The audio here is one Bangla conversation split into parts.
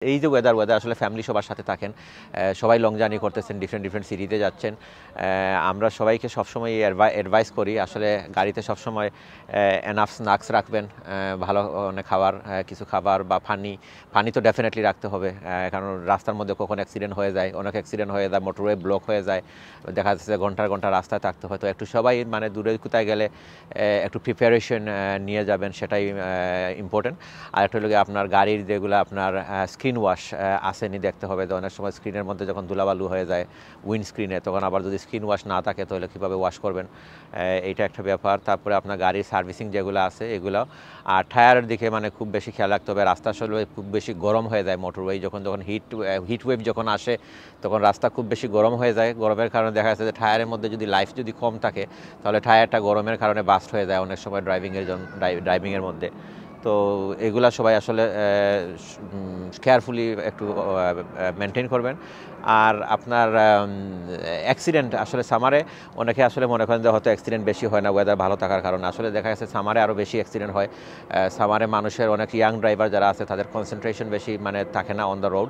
এই যে ওয়েদার আসলে ফ্যামিলি সবার সাথে থাকেন, সবাই লং জার্নি করতেছেন, ডিফারেন্ট সিটিতে যাচ্ছেন। আমরা সবাইকে সবসময় অ্যাডভাইস করি আসলে গাড়িতে সবসময় এনাফ স্ন্যাক্স রাখবেন, ভালো অনেক খাবার, কিছু খাবার বা পানি তো ডেফিনেটলি রাখতে হবে, কারণ রাস্তার মধ্যে কখন অ্যাক্সিডেন্ট হয়ে যায়, অনেক অ্যাক্সিডেন্ট হয়ে যায়, মোটরওয়ে ব্লক হয়ে যায়, দেখা যাচ্ছে ঘন্টার রাস্তায় থাকতে হয়। তো একটু সবাই মানে দূরে কোথায় গেলে একটু প্রিপারেশন নিয়ে যাবেন, সেটাই ইম্পর্টেন্ট। আর একটা হলো আপনার গাড়ির যেগুলো আপনার স্ক্রিন ওয়াশ আসেনি দেখতে হবে, তো অনেক সময় স্ক্রিনের মধ্যে যখন ধুলাবালু হয়ে যায় উইন্ড স্ক্রিনে, তখন আবার যদি স্ক্রিন ওয়াশ না থাকে তাহলে কীভাবে ওয়াশ করবেন, এইটা একটা ব্যাপার। তারপরে আপনার গাড়ির সার্ভিসিং যেগুলো আছে এগুলো, আর টায়ারের দিকে মানে খুব বেশি খেয়াল রাখতে হবে। রাস্তা আসলে খুব বেশি গরম হয়ে যায়, মোটরওয়ে যখন হিট ওয়েভ যখন আসে তখন রাস্তা খুব বেশি গরম হয়ে যায়। গরমের কারণে দেখা যাচ্ছে যে টায়ারের মধ্যে যদি লাইফ যদি কম থাকে তাহলে টায়ারটা গরমের কারণে বাস্ট হয়ে যায় অনেক সময় ড্রাইভিংয়ের মধ্যে। তো এগুলা সবাই আসলে কেয়ারফুলি একটু মেনটেন করবেন। আর আপনার অ্যাক্সিডেন্ট আসলে সামারে অনেকে আসলে মনে করেন যে হয়তো অ্যাক্সিডেন্ট বেশি হয় না ওয়েদার ভালো থাকার কারণে, আসলে দেখা যাচ্ছে সামারে আরও বেশি অ্যাক্সিডেন্ট হয়। সামারে মানুষের অনেক ইয়াং ড্রাইভার যারা আছে তাদের কনসেন্ট্রেশন বেশি মানে থাকে না on the road,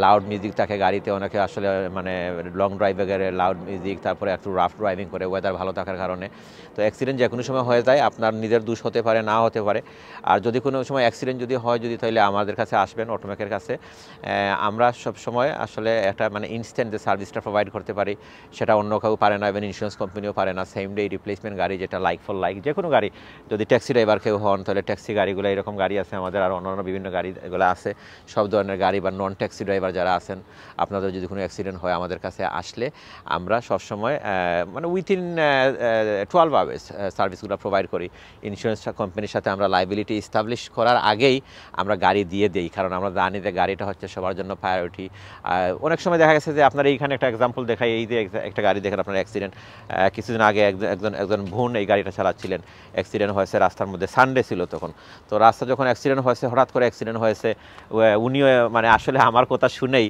loud music থাকে গাড়িতে, অনেকে আসলে মানে লং ড্রাইভে গেলে লাউড মিউজিক, তারপরে একটু রাফ ড্রাইভিং করে ওয়েদার ভালো থাকার কারণে। তো অ্যাক্সিডেন্ট যে কোনো সময় হয়ে যায়, আপনার নিজের দোষ হতে পারে, না হতে পারে। আর যদি কোনো সময় অ্যাক্সিডেন্ট যদি হয় তাহলে আমাদের কাছে আসবেন, অটোমেকের কাছে। আমরা সব সময় আসলে একটা মানে ইনস্ট্যান্ট যে সার্ভিসটা প্রোভাইড করতে পারি সেটা অন্য কেউ পারে না, ইভেন ইন্স্যুরেন্স কোম্পানিও পারে না। সেম ডে রিপ্লেসমেন্ট গাড়ি, যেটা লাইক ফর লাইক যে কোনো গাড়ি, যদি ট্যাক্সি ড্রাইভার কেউ হন তাহলে ট্যাক্সি গাড়িগুলো, এরকম গাড়ি আছে আমাদের, আর অন্যান্য বিভিন্ন গাড়ি এগুলো আছে, সব ধরনের গাড়ি বা নন ট্যাক্সি ড্রাইভার যারা আছেন, আপনাদের যদি কোনো অ্যাক্সিডেন্ট হয় আমাদের কাছে আসলে আমরা সবসময় মানে উইথিন 12 আওয়ার্স সার্ভিসগুলো প্রোভাইড করি। ইন্স্যুরেন্স কোম্পানির সাথে আমরা লাইবিলিটি এস্টাবলিশ করার আগেই আমরা গাড়ি দিয়ে দিই, কারণ আমরা জানি যে গাড়িটা হচ্ছে সবার জন্য প্রায়োরিটি। অনেক সময় দেখা গেছে যে আপনার এইখানে একটা এক্সাম্পল দেখাই, এই যে একটা গাড়ি দেখেন আপনার অ্যাক্সিডেন্ট, কিছুদিন আগে একজন বোন এই গাড়িটা চালাচ্ছিলেন, অ্যাক্সিডেন্ট হয়েছে রাস্তার মধ্যে, সানডে ছিল তখন। তো রাস্তা যখন অ্যাক্সিডেন্ট হয়েছে, হঠাৎ করে অ্যাক্সিডেন্ট হয়েছে, উনিও মানে আসলে আমার কথা শুনেই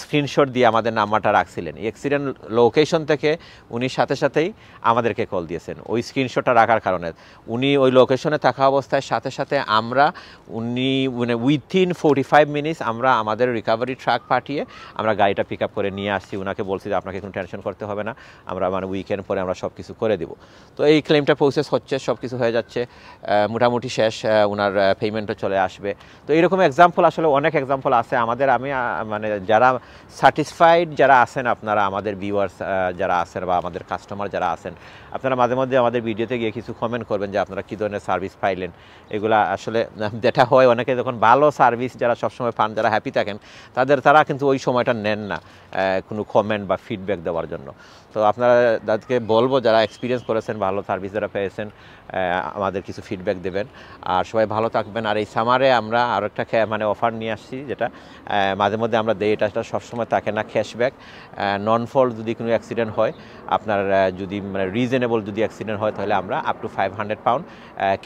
স্ক্রিনশট দিয়ে আমাদের নাম্বারটা রাখছিলেন। অ্যাক্সিডেন্ট লোকেশন থেকে উনি সাথেই আমাদেরকে কল দিয়েছেন ওই স্ক্রিনশটটা রাখার কারণে। উনি ওই লোকেশনে থাকা অবস্থায় সাথে আমরা মানে উইথিন 45 মিনিটস আমরা আমাদের রিকভারি ট্রাক পাঠিয়ে আমরা গাড়িটা পিক আপ করে নিয়ে আসছি। ওনাকে বলছি যে আপনাকে কোনো টেনশন করতে হবে না, আমরা মানে উইকেন্ড পরে আমরা সব কিছু করে দেবো। তো এই ক্লেমটা প্রসেস হচ্ছে, সব কিছু হয়ে যাচ্ছে, মোটামুটি শেষ, ওনার পেমেন্টও চলে আসবে। তো এইরকম এক্সাম্পল আসলে অনেক এক্সাম্পল আছে আমাদের। আমি মানে যারা স্যাটিসফাইড যারা আছেন, আপনারা আমাদের ভিউয়ার্স যারা আছেন বা আমাদের কাস্টমার যারা আছেন, আপনারা মাঝে মধ্যে আমাদের ভিডিওতে গিয়ে কিছু কমেন্ট করবেন যে আপনারা কী ধরনের সার্ভিস পাইলেন। এগুলা আসলে যেটা হয়, অনেকে যখন ভালো সার্ভিস যারা সবসময় পান, যারা হ্যাপি থাকেন, তারা কিন্তু ওই সময়টা নেন না কোনো কমেন্ট বা ফিডব্যাক দেওয়ার জন্য। তো আপনারা তাদেরকে বলবো যারা এক্সপিরিয়েন্স করেছেন, ভালো সার্ভিস যারা পেয়েছেন, আমাদের কিছু ফিডব্যাক দেবেন। আর সবাই ভালো থাকবেন। আর এই সামারে আমরা আরও একটা মানে অফার নিয়ে আসছি, যেটা মাঝে মধ্যে আমরা দেই, এটা সবসময় থাকে না, ক্যাশব্যাক। নন ফল্ট যদি কোনো অ্যাক্সিডেন্ট হয়, আপনার যদি মানে রিজনেবল যদি অ্যাক্সিডেন্ট হয়, তাহলে আমরা আপ টু 500 পাউন্ড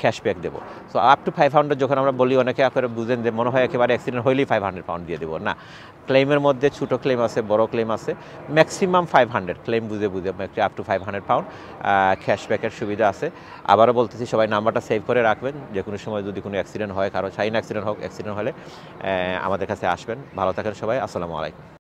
ক্যাশব্যাক দেবো। সো আপ টু 500 যখন আমরা বলি, অনেকে আপনারা বুঝেন যে মনে হয় একেবারে অ্যাক্সিডেন্ট হইলেই 500 পাউন্ড দিয়ে দেবো, না। ক্লেমের মধ্যে ছোটো ক্লেম আছে, বড় ক্লেম আছে, ম্যাক্সিমাম 500 ক্লেম বুঝে আপ টু 500 পাউন্ড ক্যাশব্যাকের সুবিধা আছে। আবারও বলতেছি, সবাই নাম্বারটা সেভ করে রাখবেন, যে কোনো সময় যদি কোনো অ্যাক্সিডেন্ট হয়, কারো চাইনা অ্যাক্সিডেন্ট হোক, অ্যাক্সিডেন্ট হলে আমাদের কাছে আসবেন। ভালো থাকেন সবাই, আসসালামু আলাইকুম।